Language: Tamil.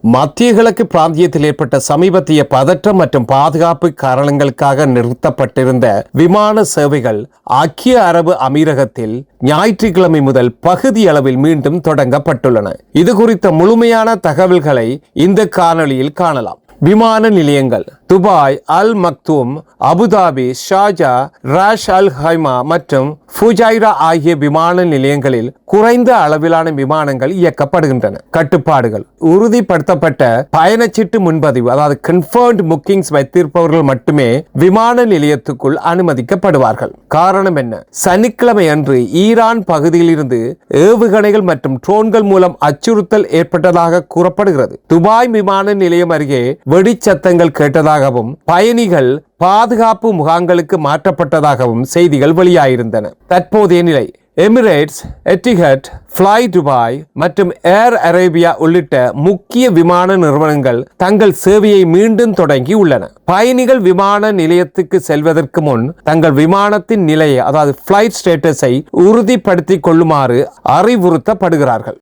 மத்திய கிழக்கு பிராந்தியத்தில் ஏற்பட்ட சமீபத்திய பதற்றம் மற்றும் பாதுகாப்பு காரணங்களுக்காக நிறுத்தப்பட்டிருந்த விமான சேவைகள் ஐக்கிய அரபு அமீரகத்தில் ஞாயிற்றுக்கிழமை முதல் பகுதி அளவில் மீண்டும் தொடங்கப்பட்டுள்ளன. இது குறித்த முழுமையான தகவல்களை இந்த காணொளியில் காணலாம். விமான நிலையங்கள் துபாய், அல் மக்தூம், அபுதாபி, ஷார்ஜா, ராஷ் அல் ஹைமா மற்றும் ஃபுஜைரா ஆகிய விமான நிலையங்களில் குறைந்த அளவிலான விமானங்கள் இயக்கப்படுகின்றன. கட்டுப்பாடுகள்: உறுதிப்படுத்தப்பட்ட பயணச்சீட்டு முன்பதிவு, அதாவது கன்ஃபர்ம்டு புக்கிங்ஸ் வைத்திருப்பவர்கள் மட்டுமே விமான நிலையத்துக்குள் அனுமதிக்கப்படுவார்கள். காரணம் என்ன? சனிக்கிழமை அன்று ஈரான் பகுதியில் இருந்து ஏவுகணைகள் மற்றும் ட்ரோன்கள் மூலம் அச்சுறுத்தல் ஏற்பட்டதாக கூறப்படுகிறது. துபாய் விமான நிலையம் அருகே வெடிச்சத்தங்கள் கேட்டதாகவும் பயணிகள் பாதுகாப்பு முகாம்களுக்கு மாற்றப்பட்டதாகவும் செய்திகள் வெளியாயிருந்தன. தற்போதைய நிலை: எமிரேட்ஸ், எட்டிஹட், ஃப்ளை துபாய் மற்றும் ஏர் அரேபியா உள்ளிட்ட முக்கிய விமான நிறுவனங்கள் தங்கள் சேவையை மீண்டும் தொடங்கி உள்ளன. பயணிகள் விமான நிலையத்துக்கு செல்வதற்கு முன் தங்கள் விமானத்தின் நிலையை, அதாவது ஃப்ளைட் ஸ்டேட்டஸை உறுதிப்படுத்திக் கொள்ளுமாறு அறிவுறுத்தப்படுகிறார்கள்.